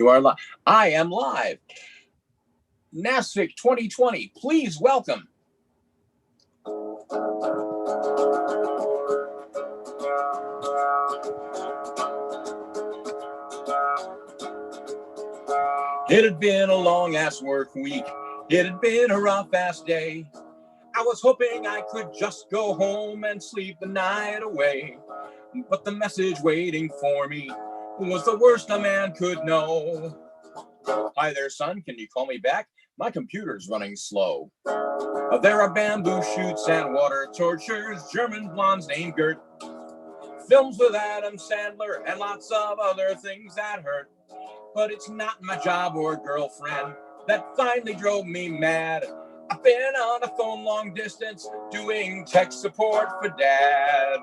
You are live. I am live. NASFiC 2020, please welcome. It had been a long-ass work week. It had been a rough-ass day. I was hoping I could just go home and sleep the night away. But the message waiting for me was the worst a man could know. Hi there, son. Can you call me back? My computer's running slow. There are bamboo shoots and water tortures, German blondes named Gert, films with Adam Sandler, and lots of other things that hurt. But it's not my job or girlfriend that finally drove me mad. I've been on a phone long distance doing tech support for Dad.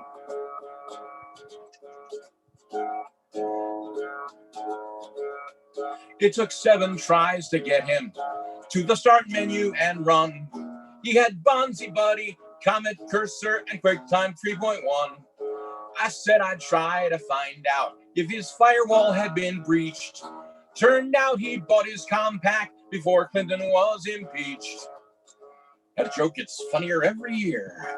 It took 7 tries to get him to the start menu and run. He had Bonzi Buddy, Comet Cursor, and QuickTime 3.1. I said I'd try to find out if his firewall had been breached. Turned out he bought his compact before Clinton was impeached. That joke gets funnier every year.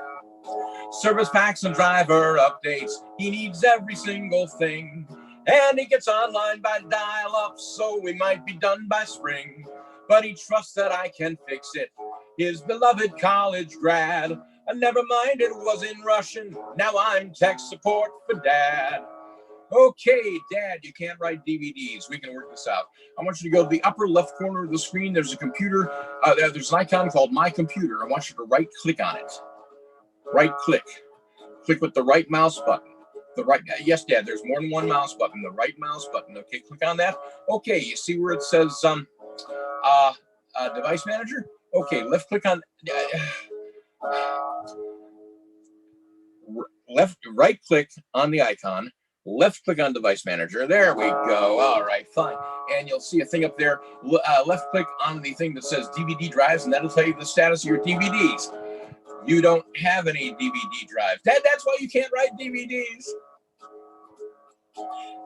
Service packs and driver updates, he needs every single thing. And he gets online by dial-up, so we might be done by spring. But he trusts that I can fix it, his beloved college grad. And never mind, it was in Russian, now I'm tech support for Dad. Okay, Dad, you can't write DVDs. We can work this out. I want you to go to the upper left corner of the screen. There's a computer. There's an icon called My Computer. I want you to right-click on it. Right-click. Click with the right mouse button. Yes, Dad, there's more than one mouse button. The right mouse button. Okay, click on that. Okay, you see where it says Device Manager? Okay, left-click on... right-click on the icon. Left click on Device Manager. There we go. All right, fine. And you'll see a thing up there. Left click on the thing that says DVD drives, and that'll tell you the status of your DVDs. You don't have any DVD drives. That's why you can't write DVDs.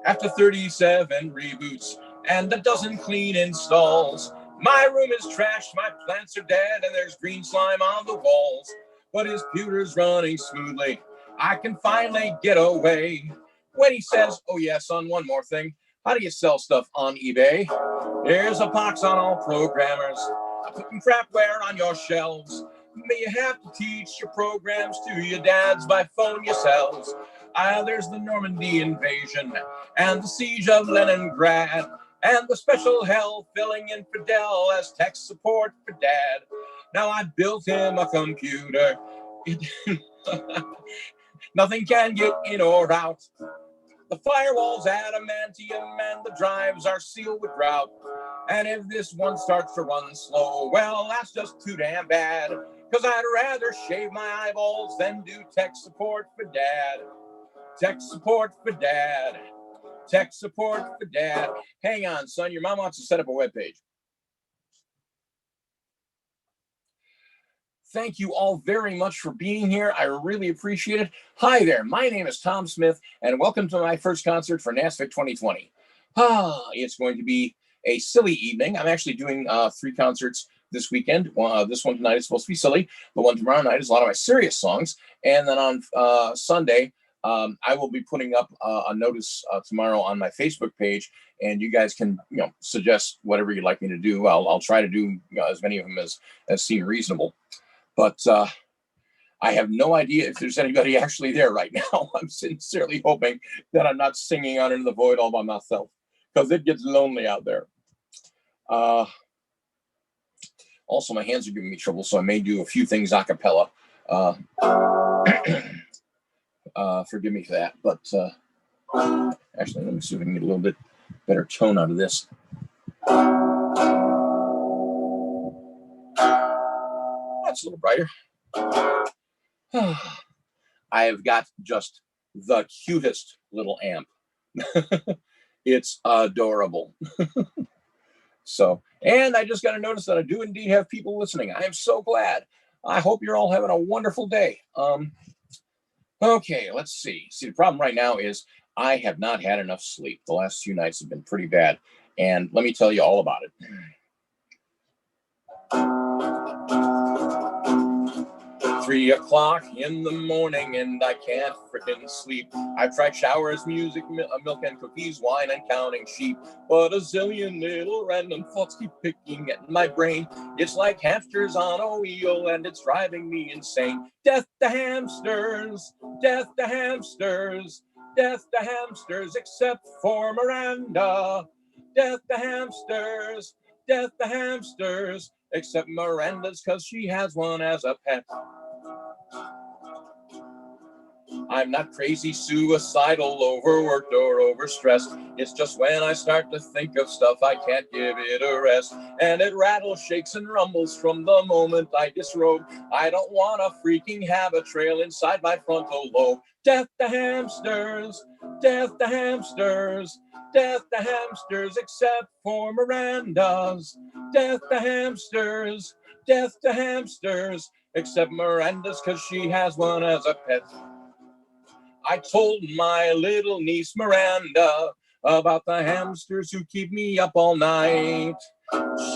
After 37 reboots and a dozen clean installs, my room is trashed, my plants are dead, and there's green slime on the walls. But his computer's running smoothly. I can finally get away. When he says, oh yeah, son, one more thing. How do you sell stuff on eBay? There's a pox on all programmers. Putting crapware on your shelves. May you have to teach your programs to your dads by phone yourselves. There's the Normandy invasion and the siege of Leningrad and the special hell filling in Fidel as tech support for Dad. Now I built him a computer. Nothing can get in or out. The firewall's adamantium and the drives are sealed with grout. And if this one starts to run slow, well, that's just too damn bad. Because I'd rather shave my eyeballs than do tech support for Dad. Tech support for Dad. Tech support for Dad. Hang on, son. Your mom wants to set up a webpage. Thank you all very much for being here. I really appreciate it. Hi there. My name is Tom Smith, and welcome to my first concert for NASFiC 2020. It's going to be a silly evening. I'm actually doing 3 concerts this weekend. This one tonight is supposed to be silly. The one tomorrow night is a lot of my serious songs. And then on Sunday, I will be putting up a notice tomorrow on my Facebook page, and you guys can, suggest whatever you'd like me to do. I'll try to do as many of them as seem reasonable. But I have no idea if there's anybody actually there right now. I'm sincerely hoping that I'm not singing out into the void all by myself, because it gets lonely out there. Also, my hands are giving me trouble, so I may do a few things a cappella. Forgive me for that. But actually, let me see if I can get a little bit better tone out of this. That's a little brighter. I've got just the cutest little amp. It's adorable. So, and I just got to notice that I do indeed have people listening. I am so glad. I hope you're all having a wonderful day. Okay, let's see. See, the problem right now is I have not had enough sleep. The last few nights have been pretty bad. And let me tell you all about it. 3 o'clock in the morning and I can't frickin' sleep. I've tried showers, music, milk and cookies, wine and counting sheep. But a zillion little random thoughts keep picking at my brain. It's like hamsters on a wheel and it's driving me insane. Death to hamsters, death to hamsters, death to hamsters, except for Miranda. Death to hamsters, death to hamsters, except Miranda's 'cause she has one as a pet. I'm not crazy, suicidal, overworked, or overstressed. It's just when I start to think of stuff, I can't give it a rest. And it rattles, shakes, and rumbles from the moment I disrobe. I don't want to freaking have a trail inside my frontal lobe. Death to hamsters, death to hamsters, death to hamsters, except for Miranda's. Death to hamsters, death to hamsters, except Miranda's 'cause she has one as a pet. I told my little niece Miranda about the hamsters who keep me up all night.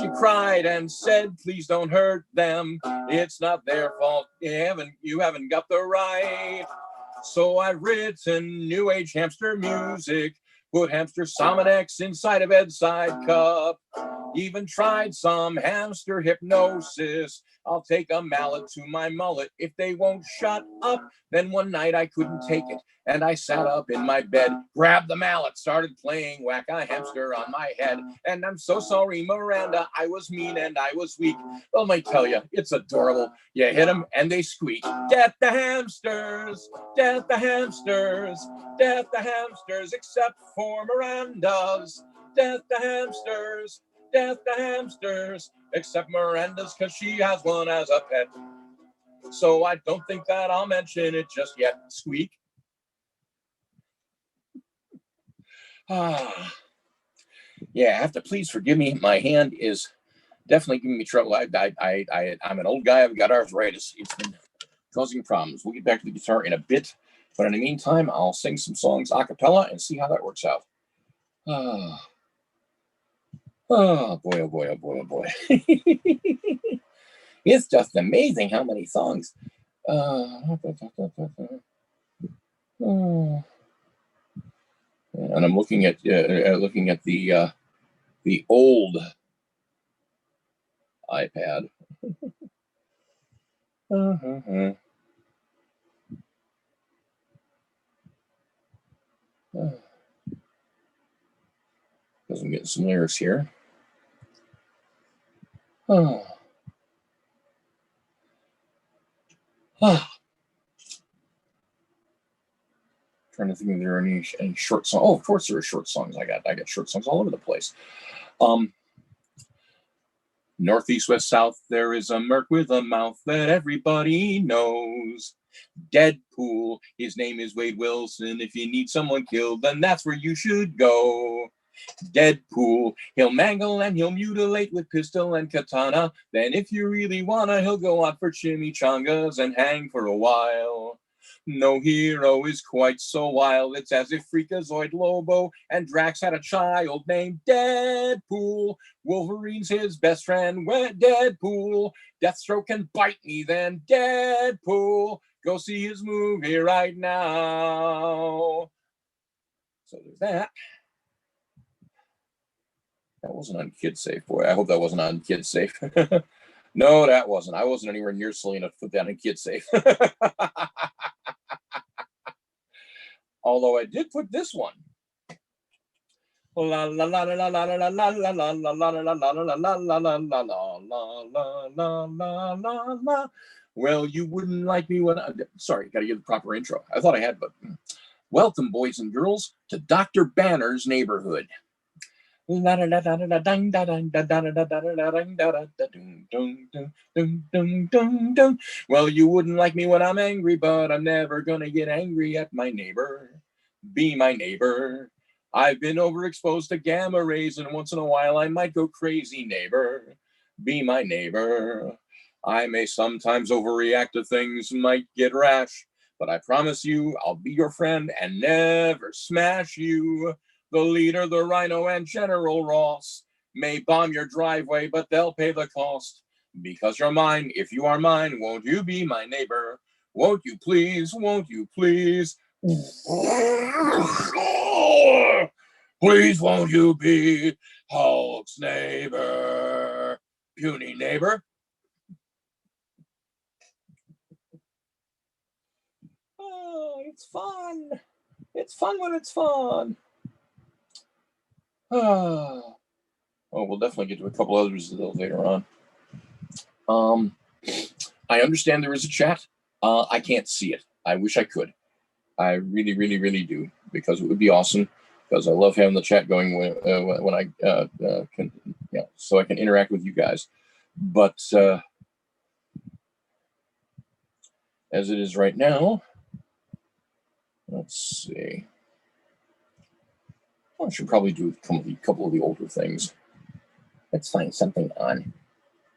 She cried and said, please don't hurt them. It's not their fault. You haven't got the right. So I've written new age hamster music, put hamster Sominex inside a bedside cup. Even tried some hamster hypnosis. I'll take a mallet to my mullet if they won't shut up. Then one night I couldn't take it and I sat up in my bed, grabbed the mallet, started playing whack a hamster on my head. And I'm so sorry, Miranda, I was mean and I was weak. Well, let me tell you, it's adorable. You hit them and they squeak. Death to hamsters, death to hamsters, death to hamsters, except for Miranda's. Death to hamsters, death to hamsters, except Miranda's 'cause she has one as a pet. So I don't think that I'll mention it just yet. Squeak. Yeah, I have to please forgive me. My hand is definitely giving me trouble. I'm an old guy. I've got arthritis. It's been causing problems. We'll get back to the guitar in a bit. But in the meantime, I'll sing some songs a cappella and see how that works out. Oh boy, oh boy, oh boy, oh boy. It's just amazing how many songs. And I'm looking at the old iPad. Because I'm getting some lyrics here. Trying to think if there are any short songs. Oh, of course there are short songs. I got short songs all over the place. Northeast, west, south, there is a merc with a mouth that everybody knows. Deadpool, his name is Wade Wilson. If you need someone killed, then that's where you should go. Deadpool, he'll mangle and he'll mutilate with pistol and katana. Then if you really wanna, he'll go out for chimichangas and hang for a while. No hero is quite so wild. It's as if Freakazoid, Lobo, and Drax had a child named Deadpool. Wolverine's his best friend, Deadpool. Deathstroke can bite me, then Deadpool. Go see his movie right now. So there's that. That wasn't on Kid Safe, boy. I hope that wasn't on Kid Safe. No, that wasn't. I wasn't anywhere near silly enough to put that in Kid Safe. Although I did put this one. La la la la la la la la la la la la la la la la la la. Well, you wouldn't like me when sorry, gotta give the proper intro. I thought I had, but welcome, boys and girls, to Dr. Banner's neighborhood. Well, you wouldn't like me when I'm angry, but I'm never gonna get angry at my neighbor. Be my neighbor. I've been overexposed to gamma rays, and once in a while I might go crazy, neighbor. Be my neighbor. I may sometimes overreact to things, might get rash, but I promise you I'll be your friend and never smash you. The leader, the Rhino, and General Ross may bomb your driveway, but they'll pay the cost. Because you're mine, if you are mine, won't you be my neighbor? Won't you please, won't you please? Please won't you be Hulk's neighbor? Puny neighbor. Oh, it's fun. It's fun when it's fun. Oh, we'll definitely get to a couple others of those later on. I understand there is a chat. I can't see it. I wish I could. I really, really, really do, because it would be awesome. Because I love having the chat going when I can, so I can interact with you guys. But as it is right now, let's see. I should probably do a couple of the older things. Let's find something on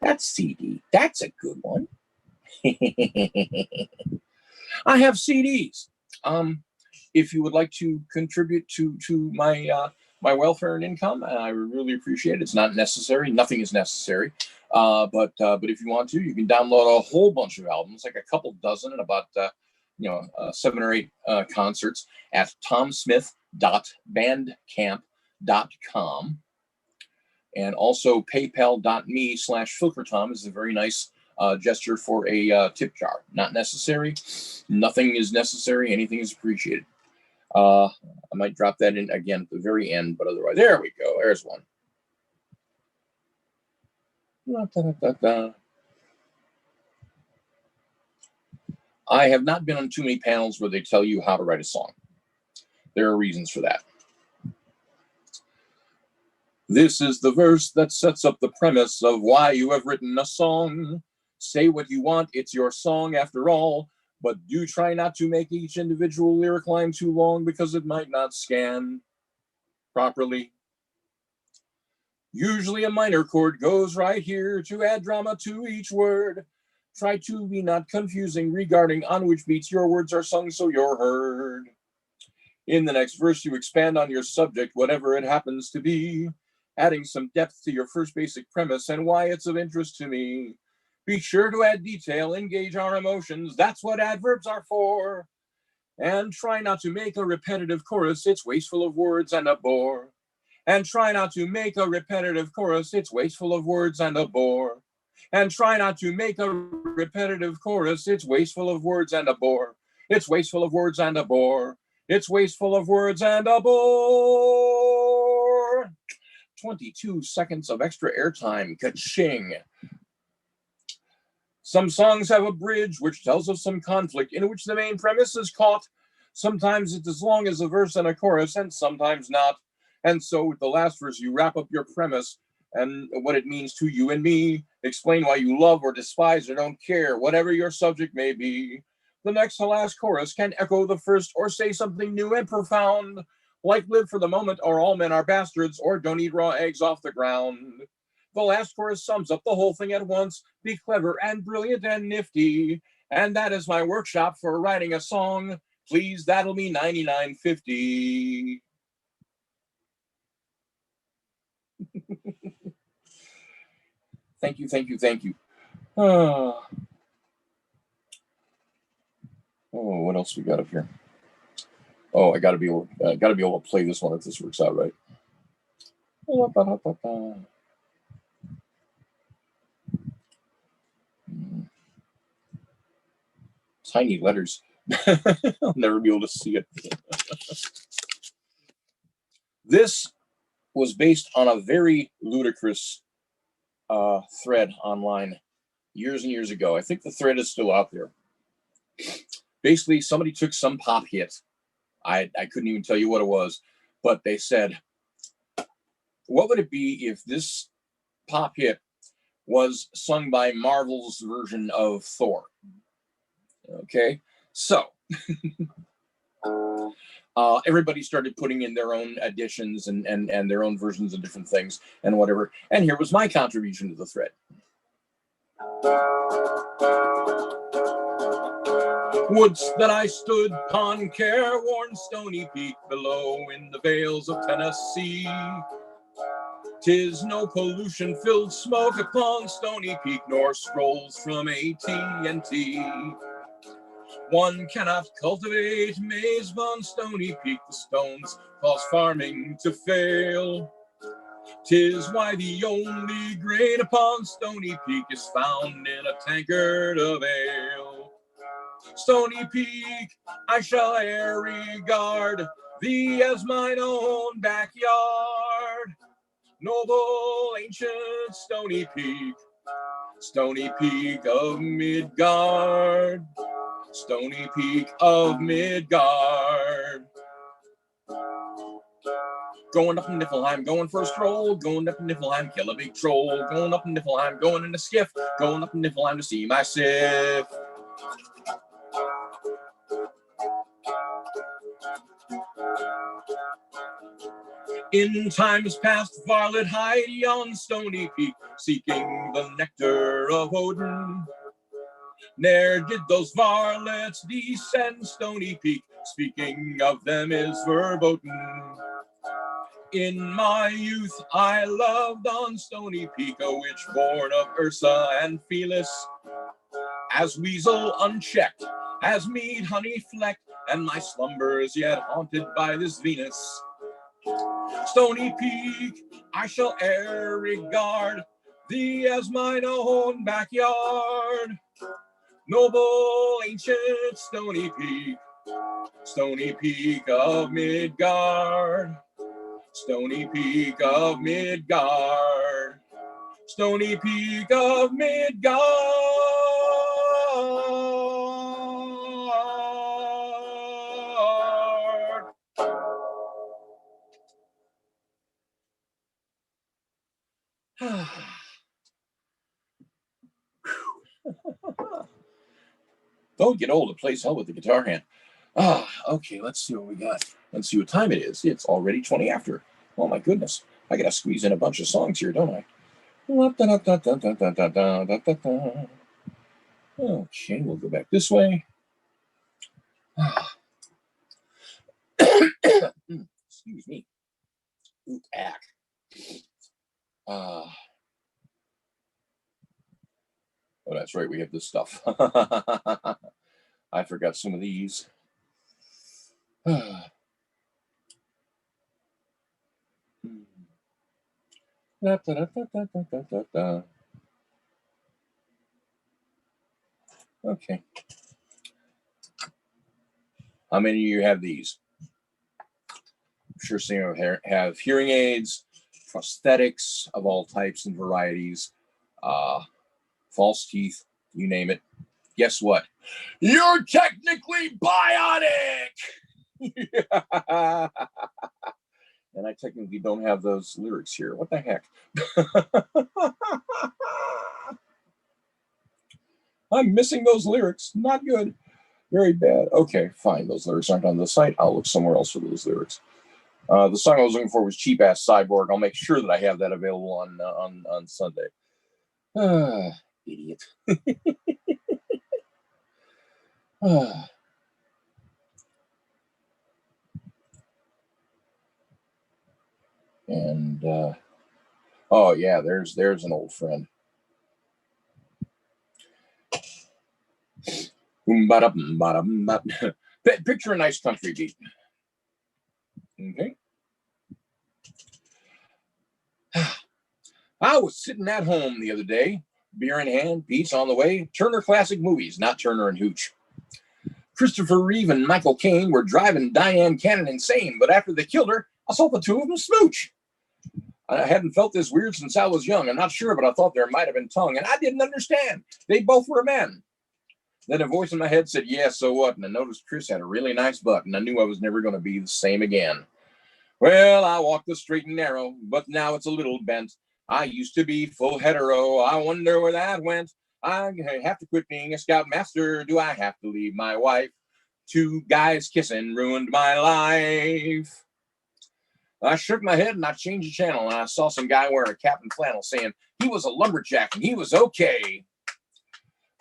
that CD. That's a good one. I have CDs. If you would like to contribute to my my welfare and income, I would really appreciate it. It's not necessary. Nothing is necessary. But if you want to, you can download a whole bunch of albums, like a couple dozen, and about 7 or 8 concerts at tomsmith.bandcamp.com, and also paypal.me/filkertom is a very nice gesture for a tip jar. Not necessary. Nothing is necessary. Anything is appreciated. I might drop that in again at the very end, but otherwise, there we go. There's one. I have not been on too many panels where they tell you how to write a song. There are reasons for that. This is the verse that sets up the premise of why you have written a song. Say what you want, it's your song after all, but do try not to make each individual lyric line too long, because it might not scan properly. Usually a minor chord goes right here to add drama to each word. Try to be not confusing regarding on which beats your words are sung so you're heard. In the next verse, you expand on your subject, whatever it happens to be, adding some depth to your first basic premise and why it's of interest to me. Be sure to add detail, engage our emotions. That's what adverbs are for. And try not to make a repetitive chorus. It's wasteful of words and a bore. And try not to make a repetitive chorus. It's wasteful of words and a bore. And try not to make a repetitive chorus. It's wasteful of words and a bore. It's wasteful of words and a bore. It's wasteful of words and a bore. 22 seconds of extra airtime. Ka-ching. Some songs have a bridge which tells of some conflict in which the main premise is caught. Sometimes it's as long as a verse and a chorus, and sometimes not. And so with the last verse, you wrap up your premise and what it means to you and me. Explain why you love or despise or don't care, whatever your subject may be. The next to last chorus can echo the first or say something new and profound, like live for the moment, or all men are bastards, or don't eat raw eggs off the ground. The last chorus sums up the whole thing at once. Be clever and brilliant and nifty. And that is my workshop for writing a song. Please, that'll be $99.50. Thank you, thank you, thank you. Oh, what else we got up here? Oh, I gotta be able to play this one if this works out right. Tiny letters. I'll never be able to see it. This was based on a very ludicrous thread online years and years ago. I think the thread is still out there. Basically, somebody took some pop hit. I couldn't even tell you what it was, but they said, what would it be if this pop hit was sung by Marvel's version of Thor? Okay, so everybody started putting in their own additions and their own versions of different things and whatever. And here was my contribution to the thread. Woods that I stood upon, careworn stony peak below in the vales of Tennessee. 'Tis no pollution-filled smoke upon Stony Peak, nor scrolls from AT&T. One cannot cultivate maize upon Stony Peak, the stones cause farming to fail. 'Tis why the only grain upon Stony Peak is found in a tankard of ale. Stony Peak, I shall e'er regard thee as mine own backyard. Noble, ancient Stony Peak of Midgard, Stony Peak of Midgard. Going up to Niflheim, going for a stroll, going up to Niflheim, kill a big troll, going up to Niflheim, going in a skiff, going up to Niflheim to see my Sif. In times past, varlet hide yon Stony Peak, seeking the nectar of Odin. Ne'er did those varlets descend Stony Peak, speaking of them is verboten. In my youth I loved on Stony Peak a witch born of Ursa and Felis, as weasel unchecked, as mead honey flecked, and my slumbers yet haunted by this Venus. Stony Peak, I shall e'er regard thee as mine own backyard. Noble, ancient Stony Peak of Midgard, Stony Peak of Midgard, Stony Peak of Midgard. Don't get old, it plays hell with the guitar hand. Okay, let's see what we got. Let's see what time it is. It's already 20 after. Oh my goodness. I gotta squeeze in a bunch of songs here, don't I? Okay, we'll go back this way. Excuse me. Ooh, ack. Oh, that's right, we have this stuff. I forgot some of these. Okay. How many of you have these? I'm sure some of you have hearing aids, prosthetics of all types and varieties, false teeth, you name it. Guess what? You're technically bionic! And I technically don't have those lyrics here. What the heck? I'm missing those lyrics. Not good. Very bad. Okay, fine. Those lyrics aren't on the site. I'll look somewhere else for those lyrics. The song I was looking for was Cheap Ass Cyborg. I'll make sure that I have that available on Sunday. Idiot. And oh yeah, there's an old friend. Picture a nice country beat. Okay. I was sitting at home the other day, beer in hand, beats on the way, Turner Classic Movies, not Turner and Hooch. Christopher Reeve and Michael Caine were driving Diane Cannon insane, but after they killed her, I saw the two of them smooch. I hadn't felt this weird since I was young. I'm not sure, but I thought there might have been tongue, and I didn't understand. They both were men. Then a voice in my head said, yeah, so what? And I noticed Chris had a really nice butt, and I knew I was never going to be the same again. Well, I walked the straight and narrow, but now it's a little bent. I used to be full hetero. I wonder where that went. I have to quit being a scoutmaster. Do I have to leave my wife? 2 guys kissing ruined my life. I shook my head and I changed the channel, and I saw some guy wearing a cap and flannel saying he was a lumberjack and he was okay.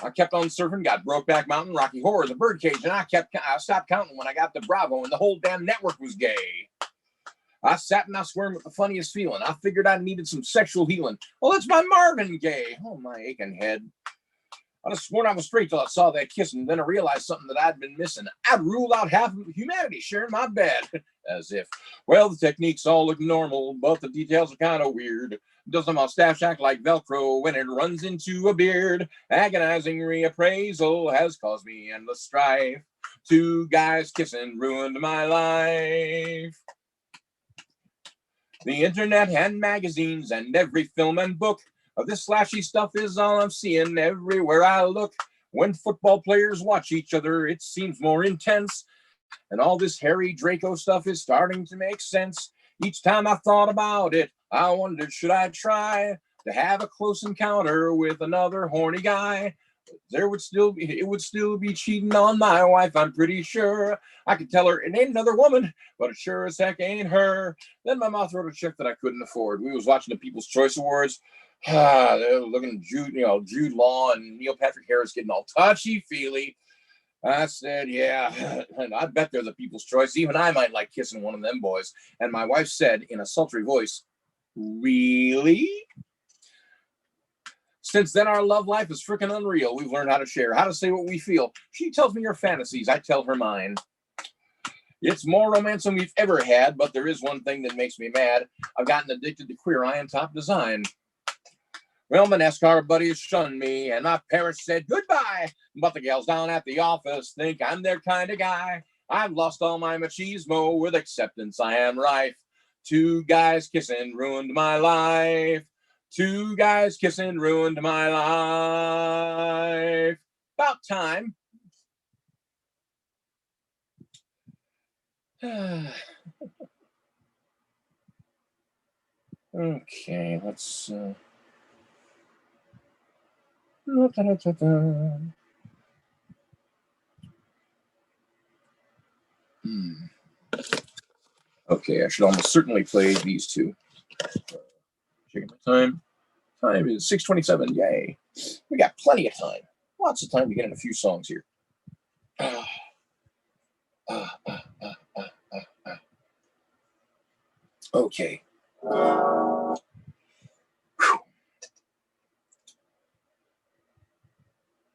I kept on surfing, got Brokeback Mountain, Rocky Horror, The Birdcage, and I stopped counting when I got to Bravo, and the whole damn network was gay. I sat and I squirmed with the funniest feeling. I figured I needed some sexual healing. Well, it's my Marvin Gaye. Oh, my aching head. I just sworn I was straight till I saw that kiss, and then I realized something that I'd been missing. I'd rule out half of humanity sharing my bed. As if, well, the techniques all look normal, but the details are kind of weird. Does the mustache act like Velcro when it runs into a beard? Agonizing reappraisal has caused me endless strife. 2 guys kissing ruined my life. The internet and magazines and every film and book of this slashy stuff is all I'm seeing everywhere I look. When football players watch each other, it seems more intense. And all this Harry Draco stuff is starting to make sense. Each time I thought about it, I wondered, should I try to have a close encounter with another horny guy? It would still be cheating on my wife, I'm pretty sure. I could tell her it ain't another woman, but it sure as heck ain't her. Then my mouth wrote a check that I couldn't afford. We was watching the People's Choice Awards. They were looking at Jude Law and Neil Patrick Harris getting all touchy-feely. I said, yeah, I bet they're the People's Choice. Even I might like kissing one of them boys. And my wife said in a sultry voice, really? Since then, our love life is freaking unreal. We've learned how to share, how to say what we feel. She tells me her fantasies. I tell her mine. It's more romance than we've ever had, but there is one thing that makes me mad. I've gotten addicted to Queer Eye and Top Design. Well, my NASCAR buddies shunned me, and my parents said goodbye. But the gals down at the office think I'm their kind of guy. I've lost all my machismo. With acceptance, I am rife. 2 guys kissing ruined my life. 2 guys kissing ruined my life. About time. Okay, let's... Okay, I should almost certainly play these 2. Checking my time. Time is 6:27. Yay. We got plenty of time. Lots of time to get in a few songs here. Okay.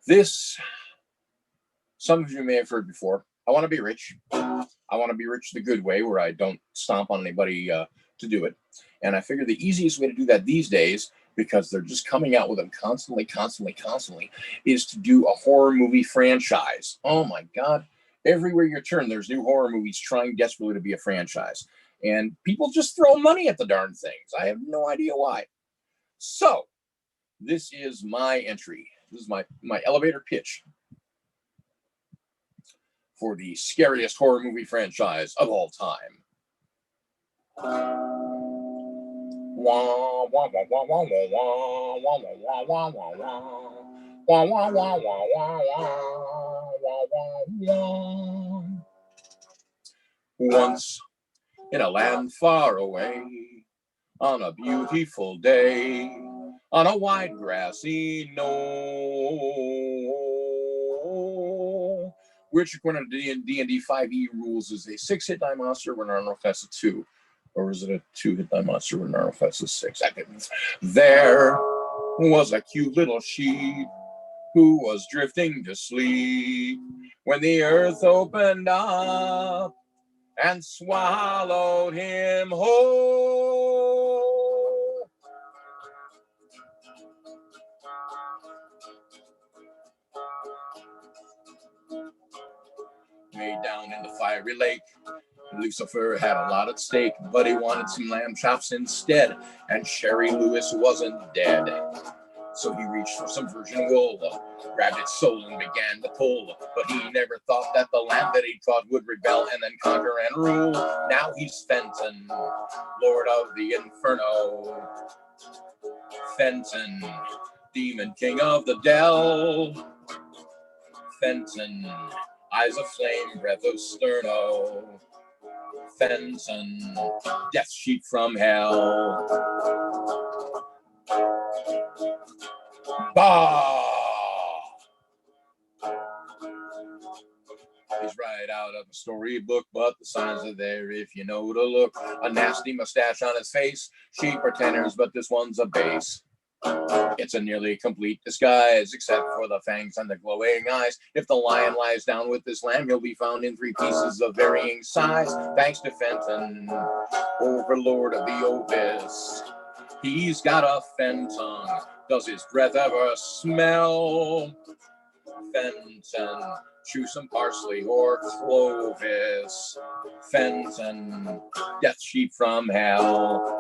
This, some of you may have heard before. I want to be rich. I want to be rich the good way, where I don't stomp on anybody to do it. And I figure the easiest way to do that these days, because they're just coming out with them constantly, is to do a horror movie franchise. Oh my God. Everywhere you turn, there's new horror movies trying desperately to be a franchise. And people just throw money at the darn things. I have no idea why. So, this is my entry. This is my elevator pitch for the scariest horror movie franchise of all time. Once in a land far away, on a beautiful day, on a wide grassy knoll, which according to D&D 5e rules is a 6-hit die monster when Arnold has a 2. Or is it a 2-hit die monster when Arnold has a 6? There was a cute little sheep who was drifting to sleep when the earth opened up and swallowed him whole. Way down in the fiery lake, Lucifer had a lot at stake, but he wanted some lamb chops instead, and Sherry Lewis wasn't dead. So he reached for some virgin wool, grabbed its soul and began to pull. But he never thought that the lamb that he caught would rebel and then conquer and rule. Now he's Fenton, Lord of the Inferno. Fenton, Demon King of the Dell. Fenton, eyes of flame, breath of sterno. Fenton, death sheet from hell. Bah! storybook, but the signs are there if you know to look. A nasty mustache on his face. Sheep are tenors, but this one's a bass. It's a nearly complete disguise, except for the fangs and the glowing eyes. If the lion lies down with this lamb, he'll be found in 3 pieces of varying size. Thanks to Fenton, overlord of the Obis. He's got a fen tongue. Does his breath ever smell? Fenton, chew some parsley or Clovis. Fenton, death sheep from hell.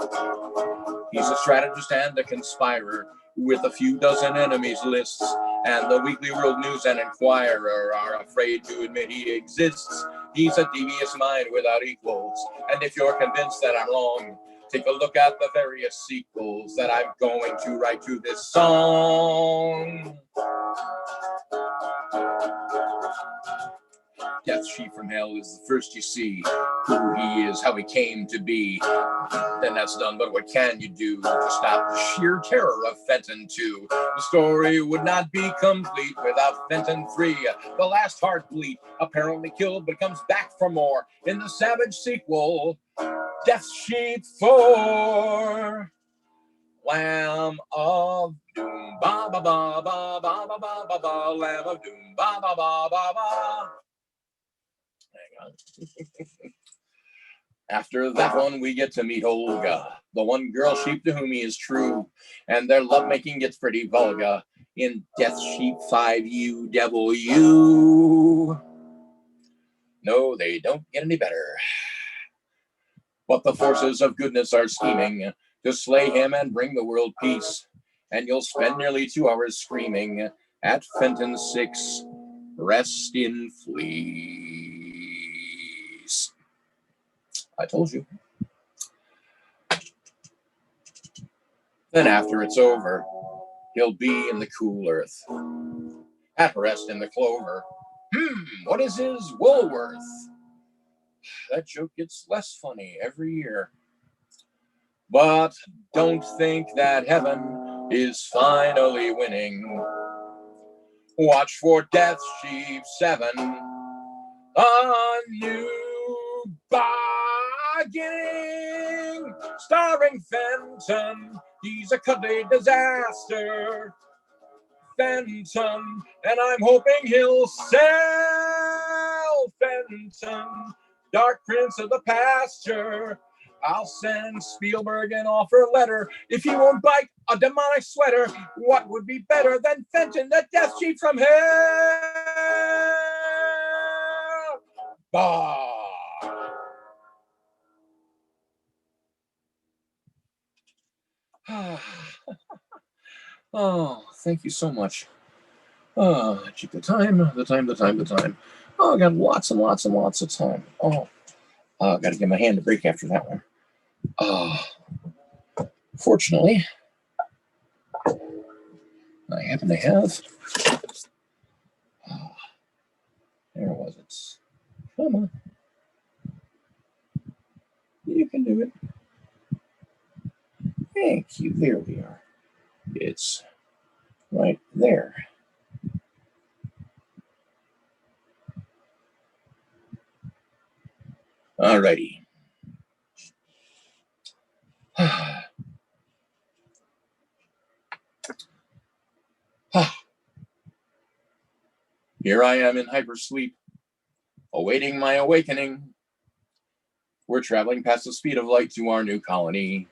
He's a strategist and a conspirer with a few dozen enemies lists, and the Weekly World News and Inquirer are afraid to admit he exists. He's a devious mind without equals, and if you're convinced that I'm wrong, take a look at the various sequels that I'm going to write to this song. Death Sheep from Hell is the first you see. Who he is, how he came to be. Then that's done, but what can you do to stop the sheer terror of Fenton 2? The story would not be complete without Fenton 3. The last heartbleed, apparently killed, but comes back for more in the savage sequel, Death Sheep 4. Lamb of Doom, ba ba ba ba ba ba ba ba ba, Lamb of Doom, ba ba ba ba ba. Hang on. After that one, we get to meet Olga, the one girl sheep to whom he is true, and their lovemaking gets pretty vulgar in Death Sheep 5 You Devil You. No, they don't get any better. But the forces of goodness are scheming to slay him and bring the world peace, and you'll spend nearly 2 hours screaming at Fenton 6, Rest in Fleece. I told you. Then after it's over, he'll be in the cool earth, at rest in the clover. What is his wool worth? That joke gets less funny every year. But don't think that heaven is finally winning. Watch for Death Sheep 7, a new beginning, starring Fenton. He's a cuddly disaster, Fenton, and I'm hoping he'll sell Fenton, Dark Prince of the Pasture. I'll send Spielberg an offer letter if he won't bite a demonic sweater. What would be better than Fenton, the Death Sheep from hell? Bah! Oh, thank you so much. Keep the time. Oh, I got lots and lots and lots of time. Oh, I got to get my hand a break after that one. Fortunately, I happen to have. There was it. Come on. You can do it. Thank you. There we are. It's right there. Alrighty. Here I am in hypersleep, awaiting my awakening. We're traveling past the speed of light to our new colony.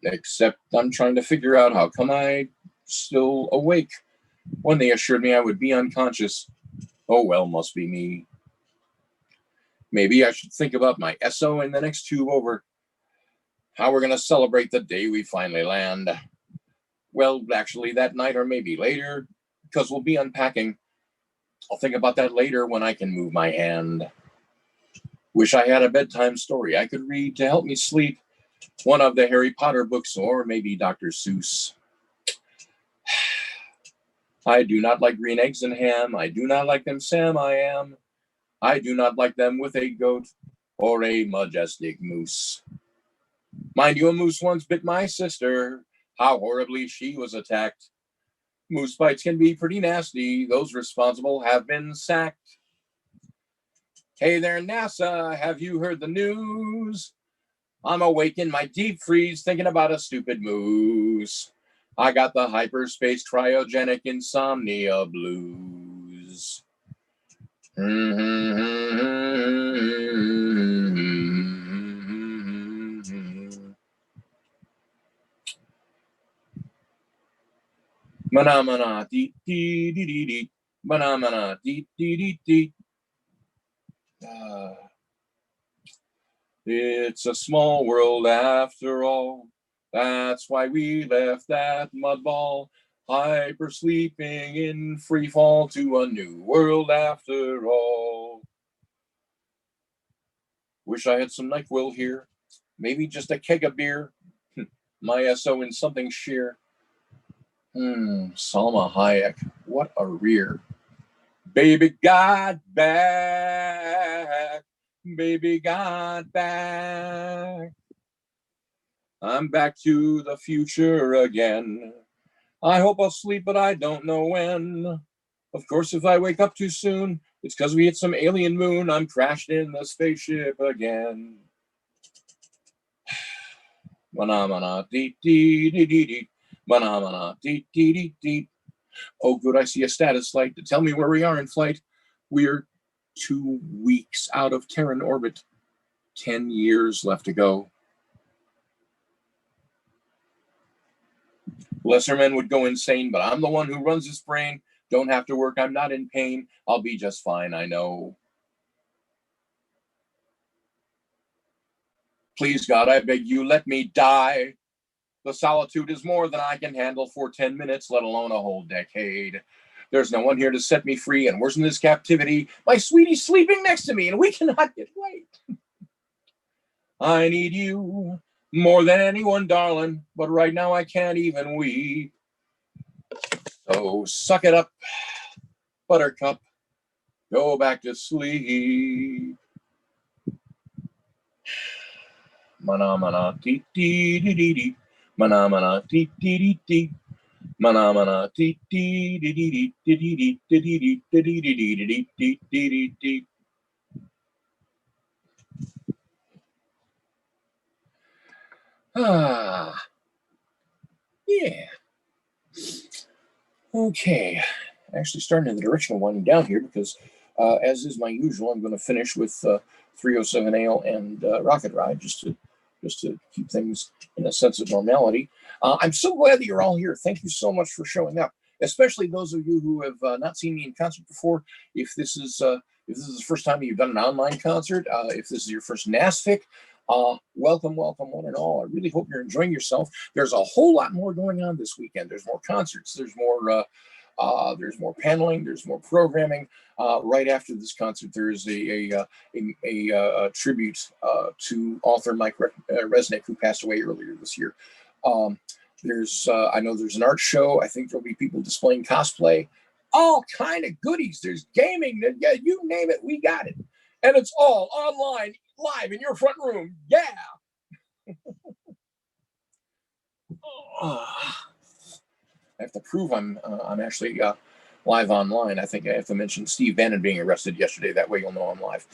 Except I'm trying to figure out how come I still awake when they assured me I would be unconscious. Oh well, must be me. Maybe I should think about my SO in the next tube over. How we're going to celebrate the day we finally land. Well, actually that night or maybe later, because we'll be unpacking. I'll think about that later when I can move my hand. Wish I had a bedtime story I could read to help me sleep. One of the Harry Potter books, or maybe Dr. Seuss. I do not like green eggs and ham. I do not like them, Sam, I am. I do not like them with a goat or a majestic moose. Mind you, a moose once bit my sister. How horribly she was attacked. Moose bites can be pretty nasty. Those responsible have been sacked. Hey there, NASA, have you heard the news? I'm awake in my deep freeze thinking about a stupid moose. I got the hyperspace cryogenic insomnia blues. Mana mana dee dee dee dee dee. Mana mana dee dee dee dee. It's a small world after all. That's why we left that mud ball, hyper sleeping in free fall to a new world after all. Wish I had some NyQuil here. Maybe just a keg of beer. My SO in something sheer. Salma Hayek, what a rear. Baby got back. Baby got back. I'm back to the future again. I hope I'll sleep, but I don't know when. Of course, if I wake up too soon, it's because we hit some alien moon. I'm crashed in the spaceship again. Mana dee dee dee dee dee. Mana dee dee dee dee. Oh, good, I see a status light to tell me where we are in flight. We're 2 weeks out of Terran orbit. 10 years left to go. Lesser men would go insane, but I'm the one who runs his brain. Don't have to work, I'm not in pain. I'll be just fine, I know. Please, God, I beg you, let me die. The solitude is more than I can handle for 10 minutes, let alone a whole decade. There's no one here to set me free, and worse in this captivity, my sweetie's sleeping next to me, and we cannot get late. I need you more than anyone, darling, but right now I can't even weep. So suck it up, buttercup, go back to sleep. Mana mana dee dee dee dee dee. Mana mana dee dee dee dee. Mana mana dee dee dee dee dee dee dee dee dee dee dee dee dee dee dee. Ah, yeah. Okay, actually starting in the direction of winding down here because, as is my usual, I'm going to finish with 307 Ale and Rocket Ride just to keep things in a sense of normality. I'm so glad that you're all here. Thank you so much for showing up, especially those of you who have not seen me in concert before. If this is the first time you've done an online concert, if this is your first NASFiC, welcome one and all. I really hope you're enjoying yourself. There's a whole lot more going on this weekend. There's more concerts. There's more paneling. There's more programming. Right after this concert, there is a tribute to author Mike Resnick, who passed away earlier this year. I know there's an art show. I think there'll be people displaying cosplay. All kind of goodies. There's gaming. Yeah, you name it, we got it. And it's all online, live in your front room. Yeah. I have to prove I'm actually live online. I think I have to mention Steve Bannon being arrested yesterday. That way you'll know I'm live.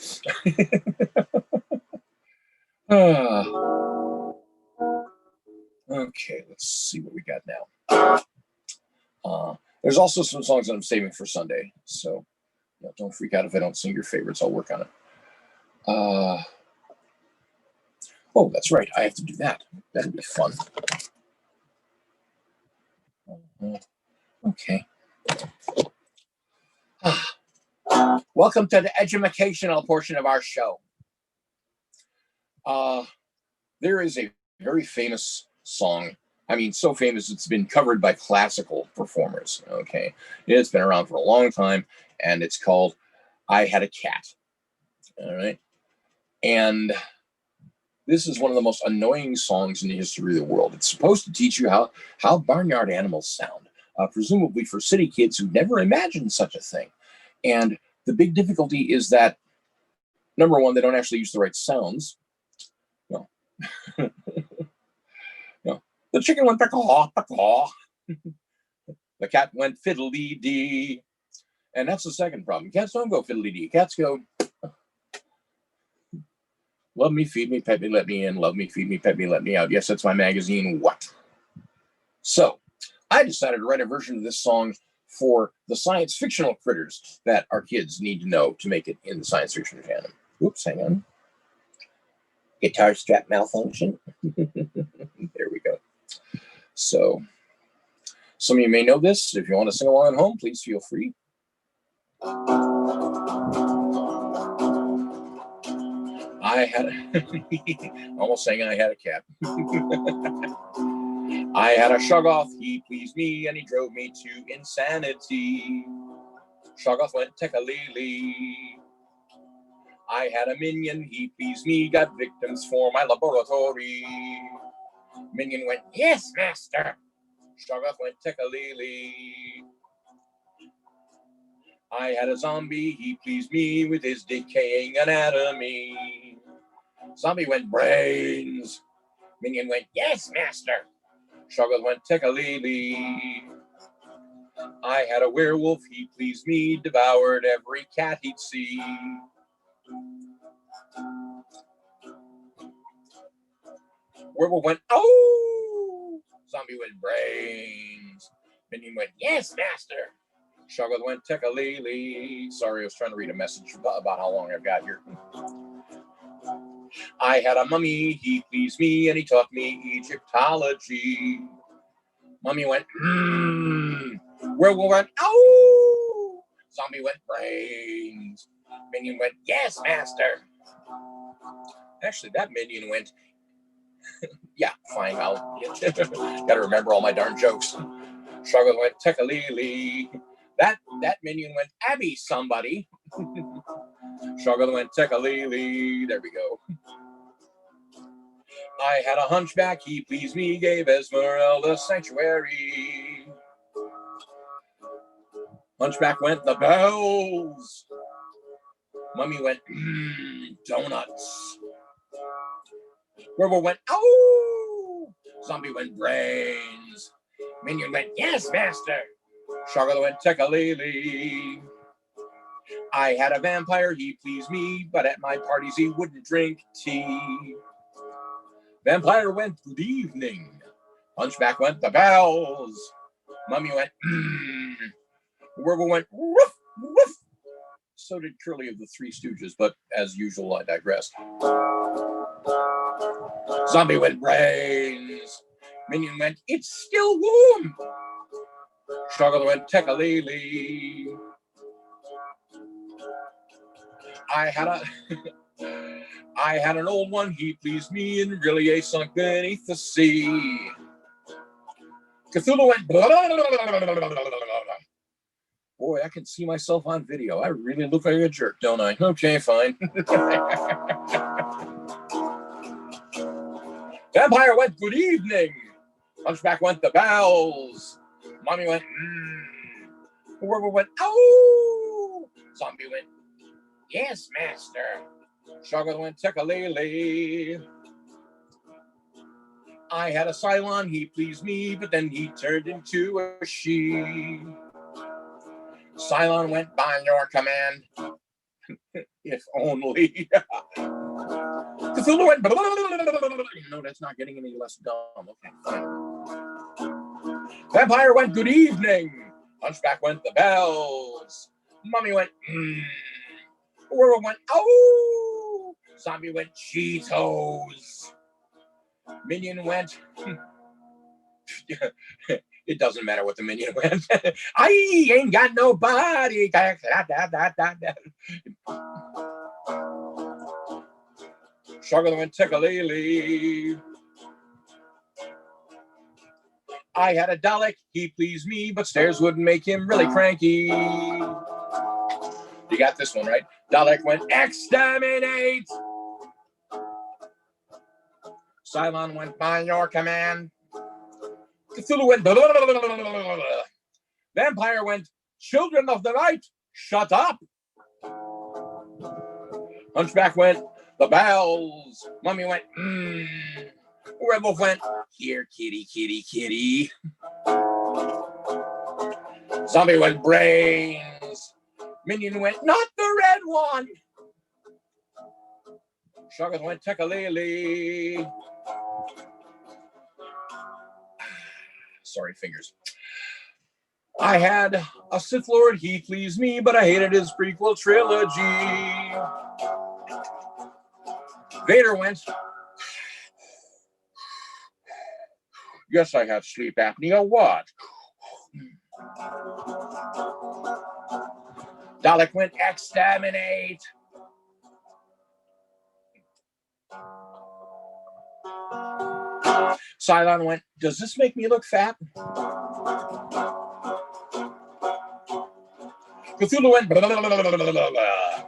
Okay, let's see what we got now. There's also some songs that I'm saving for Sunday, so don't freak out if I don't sing your favorites. I'll work on it. Oh, that's right. I have to do that. That'll be fun. Okay. Welcome to the educational portion of our show. There is a very famous song. I mean, so famous it's been covered by classical performers. Okay. It's been around for a long time, and it's called I Had a Cat. All right. And this is one of the most annoying songs in the history of the world. It's supposed to teach you how barnyard animals sound, presumably for city kids who never imagined such a thing. And the big difficulty is that, number one, they don't actually use the right sounds. No. No. The chicken went peck-aw, peck-aw. The cat went fiddly-dee. And that's the second problem. Cats don't go fiddly-dee. Cats go... Love me, feed me, pet me, let me in. Love me, feed me, pet me, let me out. Yes, that's my magazine. What? So I decided to write a version of this song for the science fictional critters that our kids need to know to make it in the science fiction canon. Oops, hang on. Guitar strap malfunction. There we go. So some of you may know this. If you want to sing along at home, please feel free. I had almost saying I had a cat. I had a Shoggoth, he pleased me, and he drove me to insanity. Shoggoth went tekalili. I had a minion, he pleased me, got victims for my laboratory. Minion went, yes, master. Shoggoth went tekalili. I had a zombie, he pleased me with his decaying anatomy. Zombie went brains. Minion went, yes, master. Shoggoth went tekalili. I had a werewolf, he pleased me, devoured every cat he'd see. Werewolf went, oh! Zombie went brains. Minion went, yes, master. Shoggoth went tekalili. Sorry, I was trying to read a message about how long I've got here. I had a mummy, he pleased me, and he taught me Egyptology. Mummy went, Werewolf went, ow! Zombie went, brains. Minion went, yes, master. Actually, that minion went, yeah, fine, I'll gotta remember all my darn jokes. Shoggoth went, tekalili. That minion went, Abby, somebody. Shoggoth went, tekalili. There we go. I had a hunchback, he pleased me, gave Esmeralda sanctuary. Hunchback went, the bells. Mummy went, donuts. Werewolf went, ow! Zombie went, brains. Minion went, yes, master. Shoggoth went, tekalili. I had a vampire, he pleased me, but at my parties he wouldn't drink tea. Vampire went, good evening. Hunchback went, the bells. Mummy went, Werewolf went, woof, woof. So did Curly of the Three Stooges, but as usual, I digressed. Zombie went, brains. Minion went, it's still warm. Shoggoth went, tekalili. I had an old one, he pleased me, and really a sunk beneath the sea. Cthulhu went, blah, blah, blah, blah, blah, blah, blah. Boy, I can see myself on video. I really look like a jerk, don't I? Okay, fine. Vampire went, good evening. Hunchback went, the bells. Mommy went, Werewolf went, ow! Zombie went, yes, master. Shoggoth went, tekalili. I had a Cylon, he pleased me, but then he turned into a she. Cylon went, by your command. If only. Cthulhu went, no, that's not getting any less dumb. Okay, fine. Vampire went, good evening. Hunchback went, the bells. Mummy went, Werewolf went, oh! Zombie went, Cheetos. Minion went, it doesn't matter what the minion went. I ain't got nobody. Shoggoth went, tekalili. I had a Dalek, he pleased me, but stairs wouldn't make him really cranky. You got this one, right? Dalek went, exterminate. Cylon went, by your command. Cthulhu went, blah, blah, blah, blah, blah, blah, blah. Vampire went, children of the night, shut up. Hunchback went, the bells. Mummy went, Werewolf went, here, kitty, kitty, kitty. Zombie went, brains. Minion went, not the red one. Sugar went tekalele. Sorry, fingers. I had a Sith Lord, he pleased me, but I hated his prequel trilogy. Vader went, yes, I have sleep apnea, what? Dalek went, exterminate. Cylon went, does this make me look fat? Cthulhu went, blah, blah, blah, blah, blah, blah.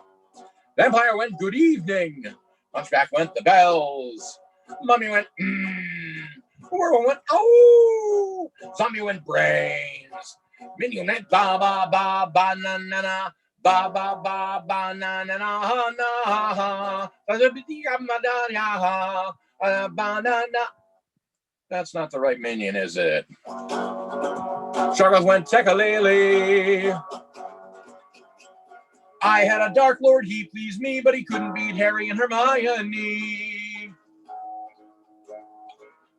Vampire went, good evening. Hunchback went, the bells. Mummy went, Werewolf went, oh. Zombie went, brains. Minion went, ba, ba, ba, ba, na, na, na. Ba, ba, ba, ba, na, na, na, ha, na, ha, ha. Ba, na, na. That's not the right minion, is it? Sharkos went, tekalele. I had a Dark Lord, he pleased me, but he couldn't beat Harry and Hermione.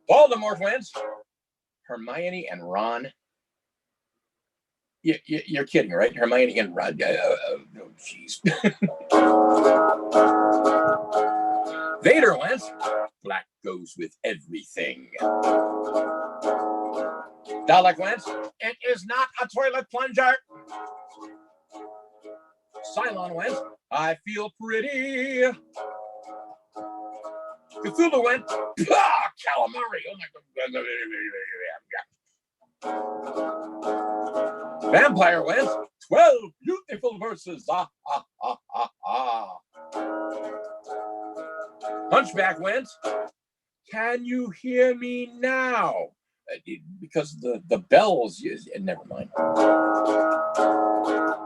Voldemort went, Hermione and Ron. You're kidding, right? Hermione and Ron. Oh, jeez. Vader went, black goes with everything. Dalek went, it is not a toilet plunger. Cylon went, I feel pretty. Cthulhu went, calamari. Oh my God. Vampire went, 12 beautiful verses. Ah, ah, ah, ah, ah. Hunchback went, can you hear me now? Because the bells, never mind.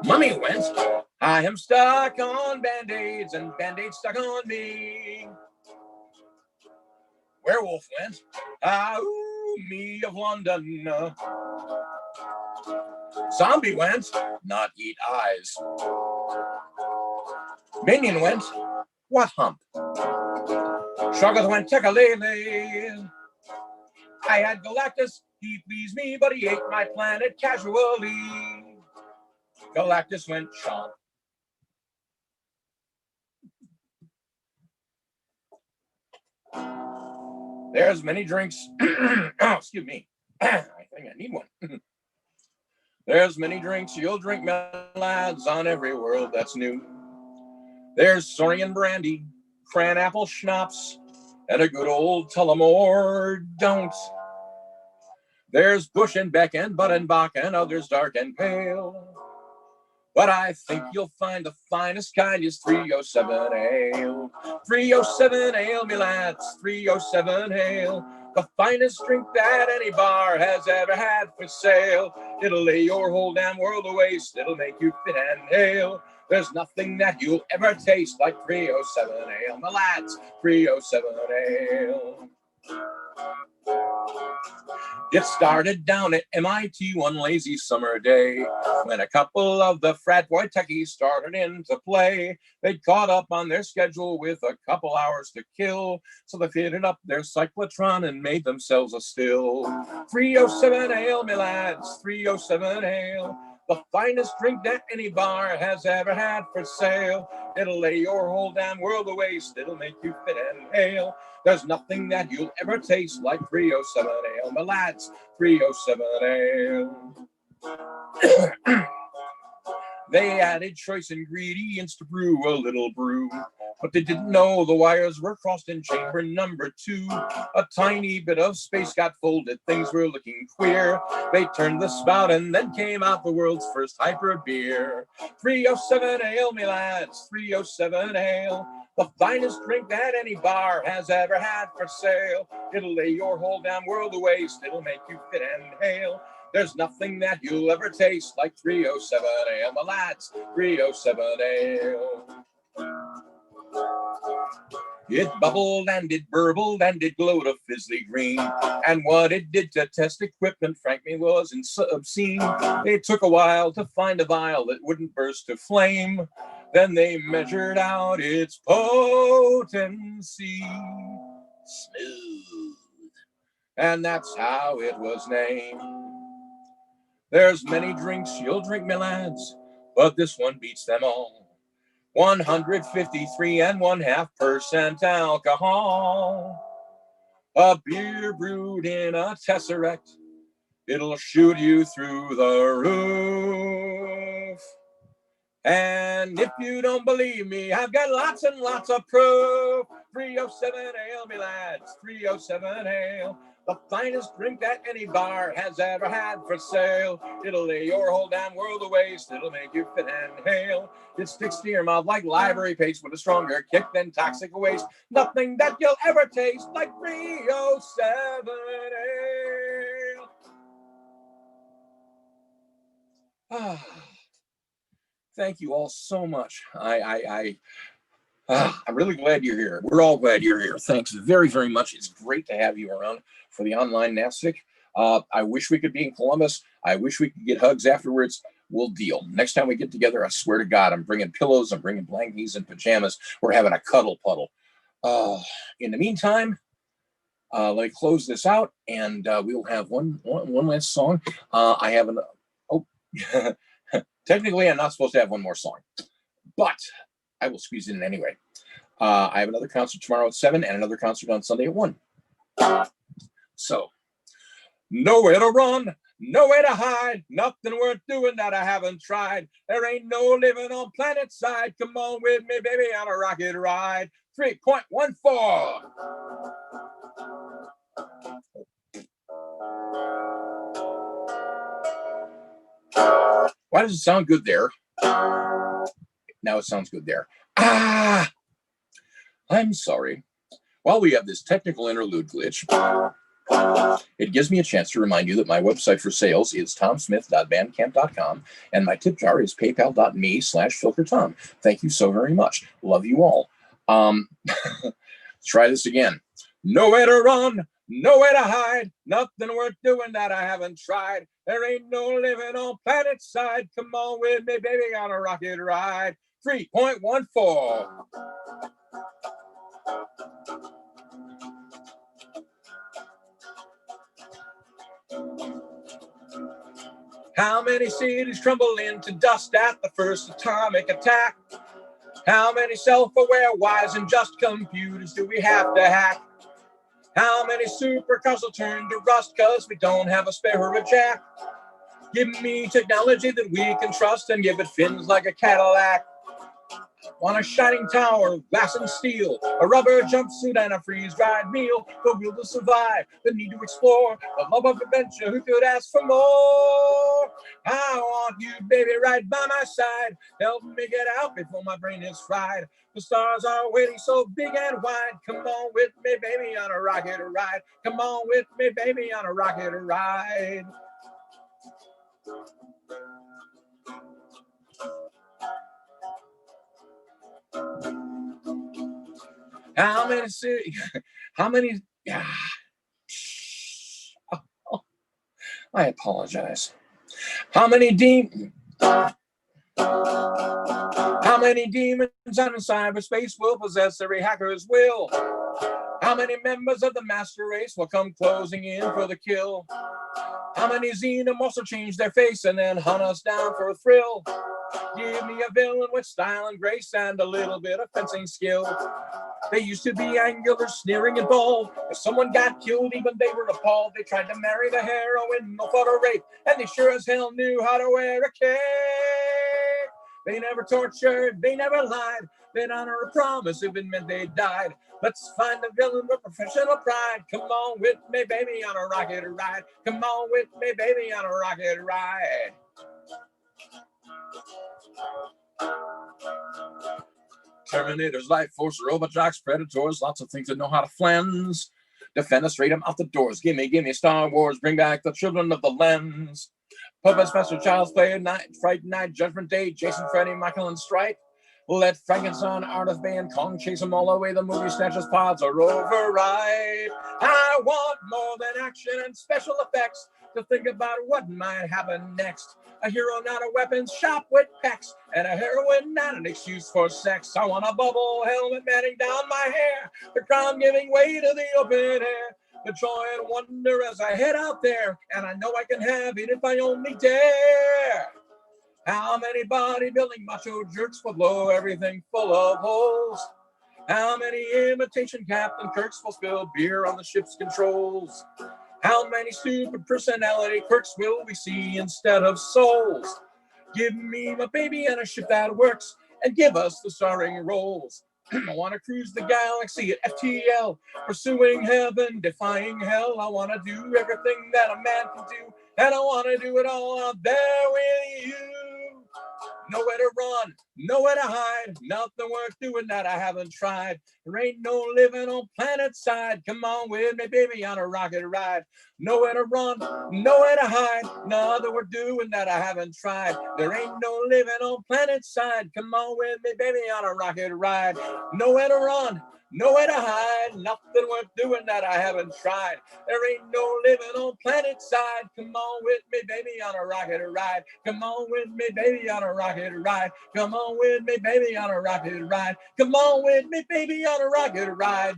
Mummy went, I am stuck on Band-Aids and Band-Aids stuck on me. Werewolf went, me of London. Zombie went, not eat eyes. Minion went, what hump? Sharkos went, tekalele. I had Galactus, he pleased me, but he ate my planet casually. Galactus went, chomp. There's many drinks. Oh, excuse me. I think I need one. There's many drinks you'll drink, my lads, on every world that's new. There's Saurian brandy, cran apple schnapps, and a good old Tullamore don't. There's Bush and Beck and Bud and Bach and others dark and pale. But I think you'll find the finest kind is 307 ale. 307 ale, me lads, 307 ale. The finest drink that any bar has ever had for sale. It'll lay your whole damn world to waste. It'll make you fit and hale. There's nothing that you'll ever taste like 307 ale, my lads, 307 ale. It started down at MIT one lazy summer day when a couple of the frat boy techies started in to play. They'd caught up on their schedule with a couple hours to kill, so they fitted up their cyclotron and made themselves a still. 307 ale, me lads, 307 ale. The finest drink that any bar has ever had for sale. It'll lay your whole damn world to waste. It'll make you fit and hale. There's nothing that you'll ever taste like 307 ale, my lads, 307 ale. They added choice ingredients to brew a little brew, but they didn't know the wires were crossed in chamber number 2. A tiny bit of space got folded, things were looking queer. They turned the spout and then came out the world's first hyper beer. 307 ale, me lads, 307 ale. The finest drink that any bar has ever had for sale. It'll lay your whole damn world to waste. It'll make you fit and hale. There's nothing that you'll ever taste like 307 ale, my lads, 307 ale. It bubbled and it burbled and it glowed a fizzly green. And what it did to test equipment, frankly, was obscene. It took a while to find a vial that wouldn't burst to flame. Then they measured out its potency. Smooth. And that's how it was named. There's many drinks you'll drink, me lads, but this one beats them all. 153.5% alcohol. A beer brewed in a tesseract, it'll shoot you through the roof. And if you don't believe me, I've got lots and lots of proof. 307 Ale, me lads, 307 Ale. The finest drink that any bar has ever had for sale. It'll lay your whole damn world to waste. It'll make you fit and hail. It sticks to your mouth like library paste with a stronger kick than toxic waste. Nothing that you'll ever taste like 307 Ale. Thank you all so much. I'm really glad you're here. We're all glad you're here. Thanks very, very much. It's great to have you around for the online NASFiC. I wish we could be in Columbus. I wish we could get hugs afterwards. We'll deal. Next time we get together, I swear to God, I'm bringing pillows. I'm bringing blankies and pajamas. We're having a cuddle puddle. In the meantime, let me close this out, and we'll have one last song. I have an technically, I'm not supposed to have one more song, but I will squeeze it in anyway. I have another concert tomorrow at 7 and another concert on Sunday at 1. So, nowhere to run, nowhere to hide, nothing worth doing that I haven't tried. There ain't no living on planet side. Come on with me, baby, on a rocket ride. 3.14. Why does it sound good there? Now it sounds good there. I'm sorry. While we have this technical interlude glitch, it gives me a chance to remind you that my website for sales is tomsmith.bandcamp.com and my tip jar is paypal.me/filkertom. Thank you so very much. Love you all. Let's try this again. Nowhere to run, nowhere to hide, nothing worth doing that I haven't tried. There ain't no living on planet side. Come on with me, baby, on a rocket ride. 3.14. How many cities crumble into dust at the first atomic attack? How many self-aware, wise, and just computers do we have to hack? How many supercars will turn to rust because we don't have a spare a jack? Give me technology that we can trust and give it fins like a Cadillac. On a shining tower of glass and steel, a rubber jumpsuit and a freeze-dried meal, the will to survive, the need to explore, the love of adventure, who could ask for more? I want you, baby, right by my side. Help me get out before my brain is fried. The stars are waiting so big and wide. Come on with me, baby, on a rocket ride. Come on with me, baby, on a rocket ride. How many cities? How many? I apologize. How many demons? How many demons out in cyberspace will possess every hacker's will? How many members of the master race will come closing in for the kill? How many xenomorphs will change their face and then hunt us down for a thrill? Give me a villain with style and grace and a little bit of fencing skill. They used to be angular, sneering and bold. If someone got killed, even they were appalled. They tried to marry the heroine, no thought of rape, and they sure as hell knew how to wear a cape. They never tortured, they never lied. They'd honor a promise if it meant they died. Let's find a villain with professional pride. Come on with me, baby, on a rocket ride. Come on with me, baby, on a rocket ride. Terminators, life force, robot jocks, predators, lots of things that know how to cleanse. Defend us straight them out the doors. Gimme Star Wars. Bring back the children of the lens. Puppets, Master Child's Play, Night, Fright Night, Judgment Day, Jason, Freddy, Michael, and Stripe. Let Frankenstein, Art of Bay, and Kong chase them all away. The movie snatchers pods are override. I want more than action and special effects to think about what might happen next. A hero, not a weapons shop with pecs, and a heroine, not an excuse for sex. I want a bubble helmet manning down my hair, the crown giving way to the open air. The joy and wonder as I head out there, and I know I can have it if I only dare. How many bodybuilding macho jerks will blow everything full of holes? How many imitation Captain Kirks will spill beer on the ship's controls? How many stupid personality quirks will we see instead of souls? Give me my baby and a ship that works, and give us the starring roles. I want to cruise the galaxy at FTL, pursuing heaven, defying hell. I want to do everything that a man can do, and I want to do it all out there with you. Nowhere to run, nowhere to hide, nothing worth doing that I haven't tried. There ain't no living on planet side. Come on with me, baby, on a rocket ride. Nowhere to run, nowhere to hide, nothing worth doing that I haven't tried. There ain't no living on planet side. Come on with me, baby, on a rocket ride. Nowhere to run, nowhere to hide, nothing worth doing that I haven't tried. There ain't no living on planet side. Come on with me, baby, on a rocket ride. Come on with me, baby, on a rocket ride. Come on with me, baby, on a rocket ride. Come on with me, baby, on a rocket ride.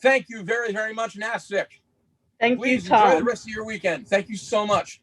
Thank you very, very much, NASFiC. Thank Please you, enjoy the Tom. rest of your weekend. Thank you so much.